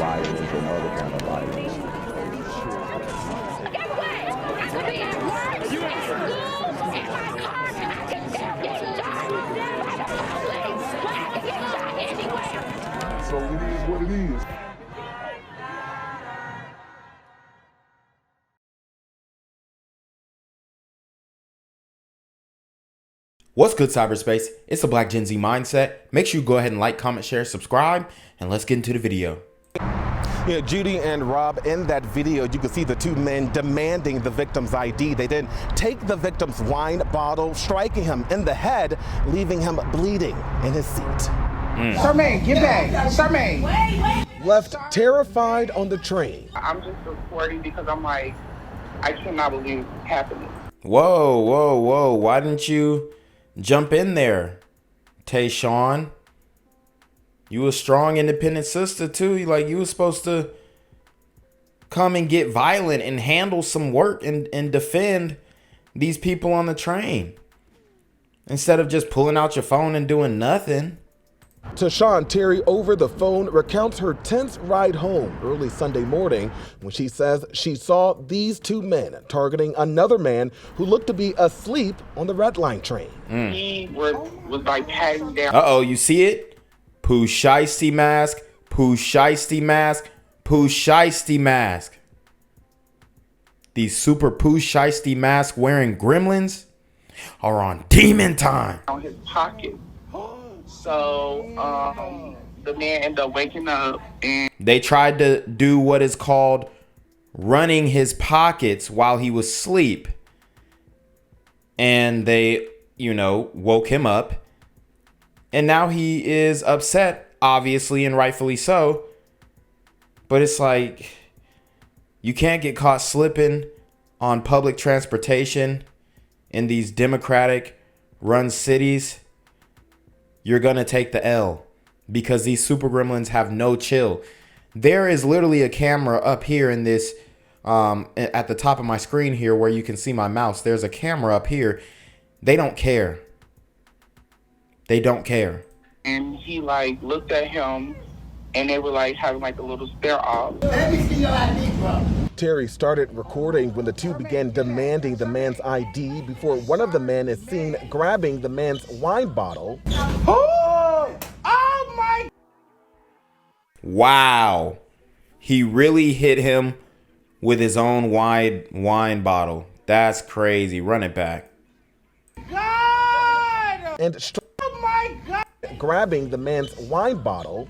violence and other kind of violence. Guess what? I could be at work, at school, in my car, and I can still get shot by the police. But I can get shot anywhere. So it is what it is. What's good, cyberspace? It's the Black Gen Z Mindset. Make sure you go ahead and like, comment, share, subscribe, and let's get into the video. Yeah, Judy and Rob, in that video, you can see the two men demanding the victim's ID. They then take the victim's wine bottle, striking him in the head, leaving him bleeding in his seat. Charmaine, get back. Charmaine. Wait. Left terrified on the train. I'm just recording because I'm like, I cannot believe it's happening. Whoa, whoa, whoa. Why didn't you jump in there, Tayshawn? You a strong, independent sister, too. You were supposed to come and get violent and handle some work and defend these people on the train, instead of just pulling out your phone and doing nothing. Tashawn Terry, over the phone, recounts her tense ride home early Sunday morning when she says she saw these two men targeting another man who looked to be asleep on the Red Line train. He was like patting down. Uh-oh, you see it? Pooh Shiesty mask, Pooh Shiesty mask, Pooh Shiesty mask. These super Pooh Shiesty mask wearing gremlins are on demon time. On his pocket. So the man ended up waking up and they tried to do what is called running his pockets while he was asleep. And they, woke him up. And now he is upset, obviously, and rightfully so. But it's like, you can't get caught slipping on public transportation in these Democratic run cities. You're going to take the L because these super gremlins have no chill. There is literally a camera up here in this, at the top of my screen here where you can see my mouse. There's a camera up here. They don't care. They don't care. And he looked at him and they were having a little stare off. Let me see your ID, bro. Terry started recording when the two began demanding the man's ID before one of the men is seen grabbing the man's wine bottle. Oh my! Wow. He really hit him with his own wine bottle. That's crazy. Run it back. God! And oh my God! Grabbing the man's wine bottle.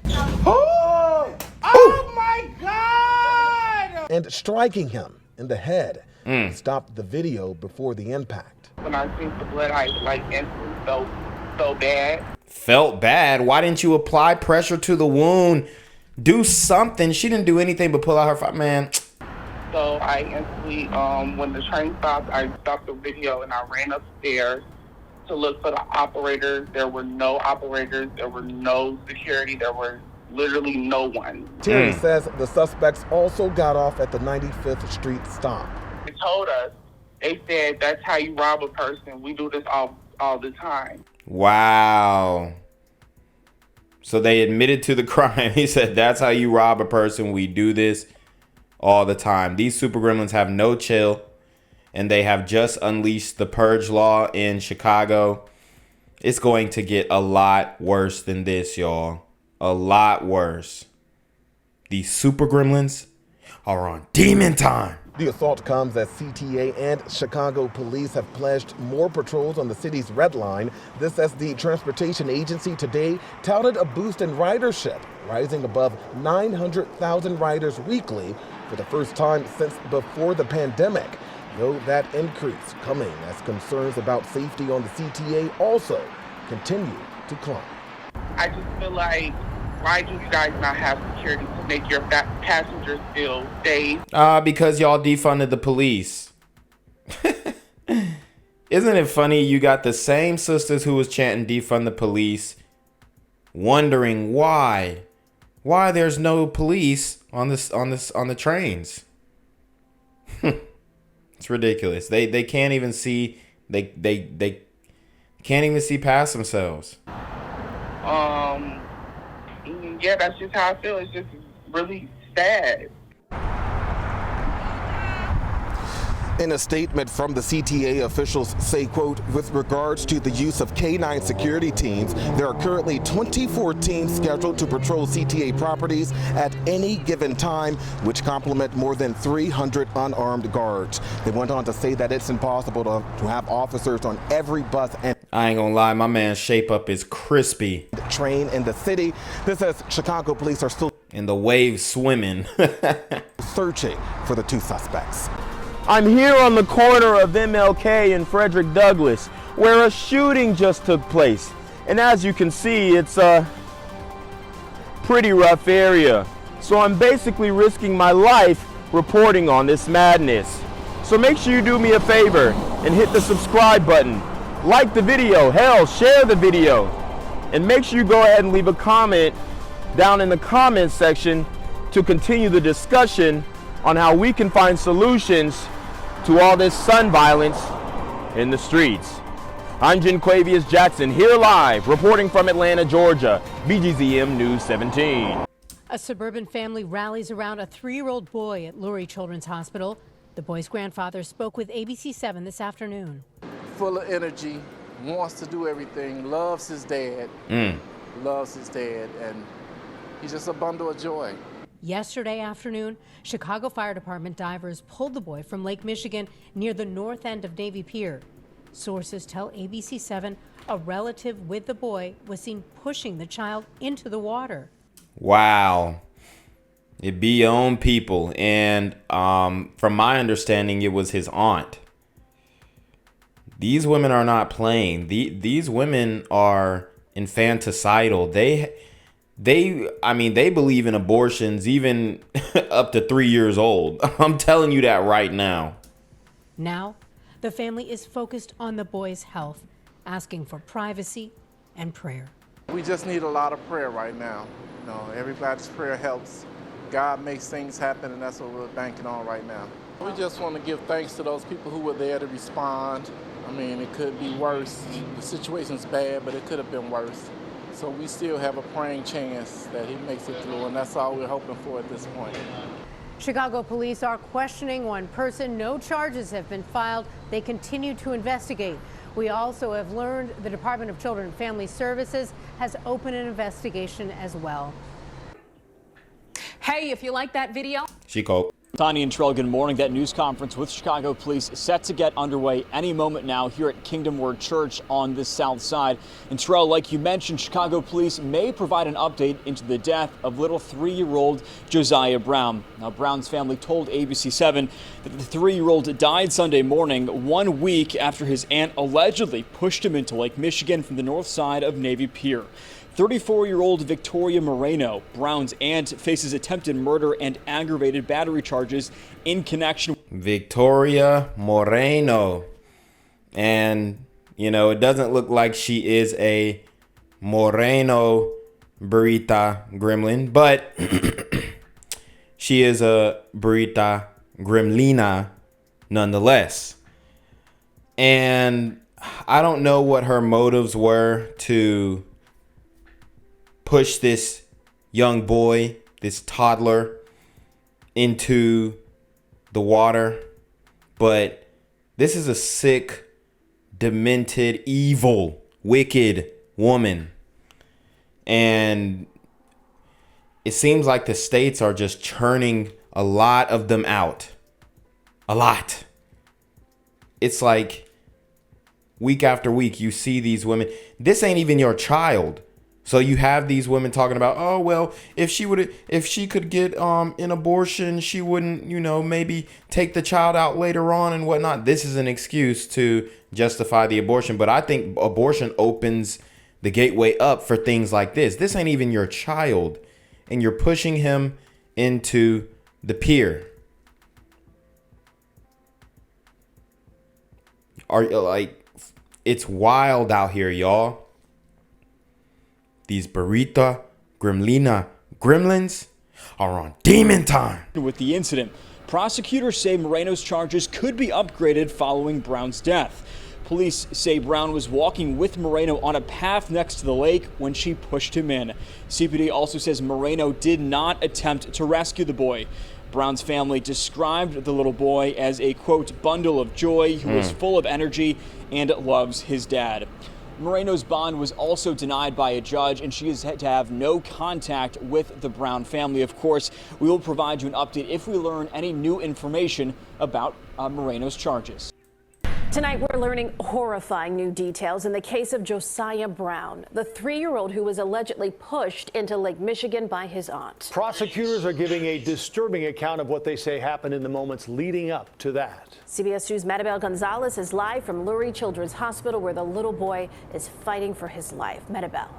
Oh my God! And striking him in the head. Stopped the video before the impact. When I seen the blood, I instantly felt so bad. Felt bad? Why didn't you apply pressure to the wound? Do something. She didn't do anything but pull out her man. So I instantly, when the train stopped, I stopped the video and I ran upstairs to look for the operators. There were no operators. There were no security. There were literally no one. Terry says the suspects also got off at the 95th Street stop. They told us, they said, that's how you rob a person. We do this all the time. Wow. So they admitted to the crime. He said, that's how you rob a person. We do this all the time. These super gremlins have no chill. And they have just unleashed the purge law in Chicago. It's going to get a lot worse than this, y'all. A lot worse. These super gremlins are on demon time. The assault comes as CTA and Chicago police have pledged more patrols on the city's Red Line. This as the transportation agency today touted a boost in ridership, rising above 900,000 riders weekly for the first time since before the pandemic. Though that increase coming as concerns about safety on the CTA also continue to climb. I just feel like, why do you guys not have security to make your passengers feel safe? Because y'all defunded the police. Isn't it funny? You got the same sisters who was chanting defund the police, wondering why there's no police on the trains. It's ridiculous. They can't even see. They can't even see past themselves. Yeah, that's just how I feel. It's just really sad. In a statement from the CTA, officials say, quote, with regards to the use of K-9 security teams, there are currently 24 teams scheduled to patrol CTA properties at any given time, which complement more than 300 unarmed guards. They went on to say that it's impossible to have officers on every bus and I ain't gonna lie, my man's shape up is crispy. train in the city. This as Chicago police are still And the waves swimming. searching for the two suspects. I'm here on the corner of MLK and Frederick Douglass, where a shooting just took place. And as you can see, it's a pretty rough area. So I'm basically risking my life reporting on this madness. So make sure you do me a favor and hit the subscribe button. Like the video, hell, share the video. And make sure you go ahead and leave a comment down in the comments section to continue the discussion on how we can find solutions to all this son violence in the streets. I'm Janquavius Jackson, here live, reporting from Atlanta, Georgia, BGZM News 17. A suburban family rallies around a 3-year-old boy at Lurie Children's Hospital. The boy's grandfather spoke with ABC7 this afternoon. Full of energy, wants to do everything, loves his dad, and he's just a bundle of joy. Yesterday afternoon, Chicago Fire Department divers pulled the boy from Lake Michigan near the north end of Navy Pier. Sources tell ABC7 a relative with the boy was seen pushing the child into the water. Wow. It be your own people. And from my understanding, it was his aunt. These women are not playing. These women are infanticidal. They believe in abortions even up to 3 years old. I'm telling you that right now. Now, the family is focused on the boy's health, asking for privacy and prayer. We just need a lot of prayer right now. You know, everybody's prayer helps. God makes things happen, and that's what we're banking on right now. We just want to give thanks to those people who were there to respond. I mean, it could be worse. The situation's bad, but it could have been worse. So we still have a praying chance that he makes it through, and that's all we're hoping for at this point. Chicago police are questioning one person. No charges have been filed. They continue to investigate. We also have learned the Department of Children and Family Services has opened an investigation as well. Hey, if you like that video. Chico. Tanya and Trell, good morning. That news conference with Chicago police set to get underway any moment now here at Kingdom Word Church on the south side. And Trell, like you mentioned, Chicago police may provide an update into the death of little 3-year-old Josiah Brown. Now, Brown's family told ABC7 that the 3-year-old died Sunday morning, 1 week after his aunt allegedly pushed him into Lake Michigan from the north side of Navy Pier. 34-year-old Victoria Moreno, Brown's aunt, faces attempted murder and aggravated battery charges in connection. Victoria Moreno. And, you know, it doesn't look like she is a Moreno Brujia Gremlin, but she is a Brujia Gremlina nonetheless. And I don't know what her motives were to push this young boy, this toddler, into the water. But this is a sick, demented, evil, wicked woman. And it seems like the states are just churning a lot of them out. A lot. It's like week after week, you see these women. This ain't even your child. So you have these women talking about, oh, well, if she could get an abortion, she wouldn't, maybe take the child out later on and whatnot. This is an excuse to justify the abortion. But I think abortion opens the gateway up for things like this. This ain't even your child, and you're pushing him into the pier. It's wild out here, y'all. These Brujia Gremlina gremlins are on demon time. With the incident, prosecutors say Moreno's charges could be upgraded following Brown's death. Police say Brown was walking with Moreno on a path next to the lake when she pushed him in. CPD also says Moreno did not attempt to rescue the boy. Brown's family described the little boy as a, quote, bundle of joy who is full of energy and loves his dad. Moreno's bond was also denied by a judge, and she is to have no contact with the Brown family. Of course, we will provide you an update if we learn any new information about Moreno's charges. Tonight, we're learning horrifying new details in the case of Josiah Brown, the 3-year-old who was allegedly pushed into Lake Michigan by his aunt. Prosecutors are giving a disturbing account of what they say happened in the moments leading up to that. CBS 2's Maribel Gonzalez is live from Lurie Children's Hospital, where the little boy is fighting for his life. Maribel.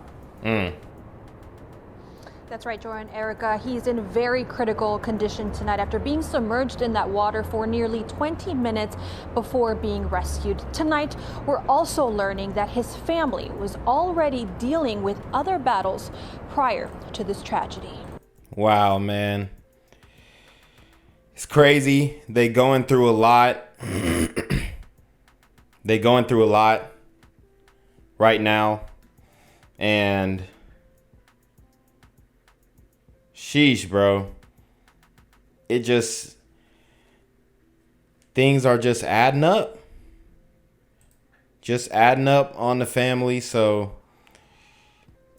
That's right, Joy and Erica. He's in very critical condition tonight after being submerged in that water for nearly 20 minutes before being rescued. Tonight, we're also learning that his family was already dealing with other battles prior to this tragedy. Wow, man. It's crazy. They going through a lot. They going through a lot right now. And sheesh, bro. It just, things are just adding up. Just adding up on the family. So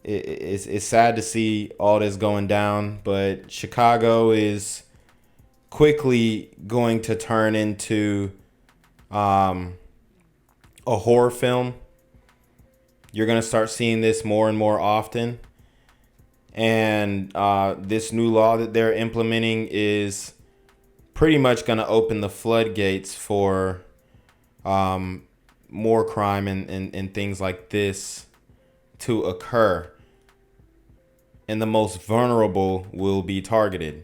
it's sad to see all this going down. But Chicago is quickly going to turn into a horror film. You're going to start seeing this more and more often. And this new law that they're implementing is pretty much going to open the floodgates for more crime and things like this to occur. And the most vulnerable will be targeted.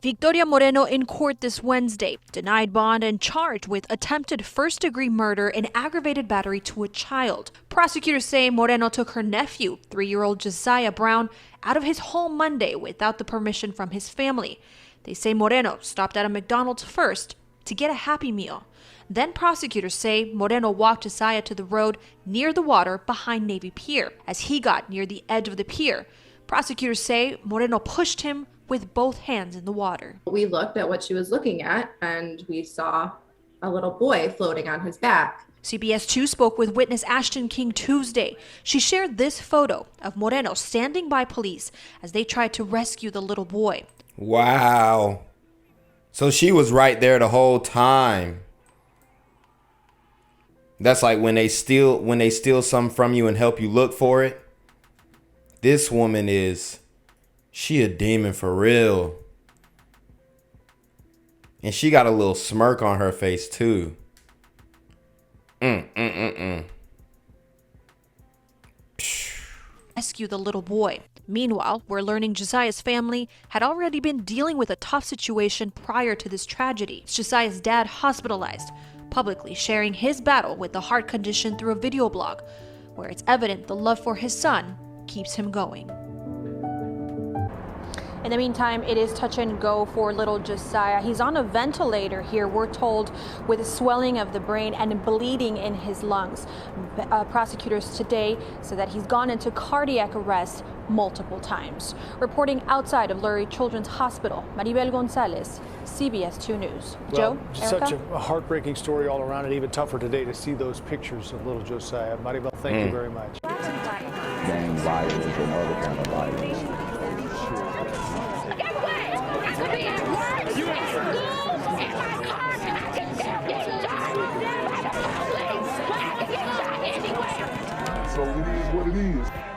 Victoria Moreno in court this Wednesday, denied bond and charged with attempted first-degree murder and aggravated battery to a child. Prosecutors say Moreno took her nephew, 3-year-old Josiah Brown, out of his home Monday without the permission from his family. They say Moreno stopped at a McDonald's first to get a Happy Meal. Then prosecutors say Moreno walked Josiah to the road near the water behind Navy Pier. As he got near the edge of the pier, prosecutors say Moreno pushed him with both hands in the water. We looked at what she was looking at and we saw a little boy floating on his back. CBS 2 spoke with witness Ashton King Tuesday. She shared this photo of Moreno standing by police as they tried to rescue the little boy. Wow. So she was right there the whole time. That's like when they steal something from you and help you look for it. This woman she a demon for real. And she got a little smirk on her face too. Rescue the little boy. Meanwhile, we're learning Josiah's family had already been dealing with a tough situation prior to this tragedy. Josiah's dad hospitalized, publicly sharing his battle with the heart condition through a video blog, where it's evident the love for his son keeps him going. In the meantime, it is touch and go for little Josiah. He's on a ventilator here, we're told, with a swelling of the brain and bleeding in his lungs. Prosecutors today said that he's gone into cardiac arrest multiple times. Reporting outside of Lurie Children's Hospital, Maribel Gonzalez, CBS 2 News. Well, Joe, Erica? such a heartbreaking story all around, and even tougher today to see those pictures of little Josiah. Maribel, thank you very much. Gang violence and other kind of violence. Anyway. So it is what it is.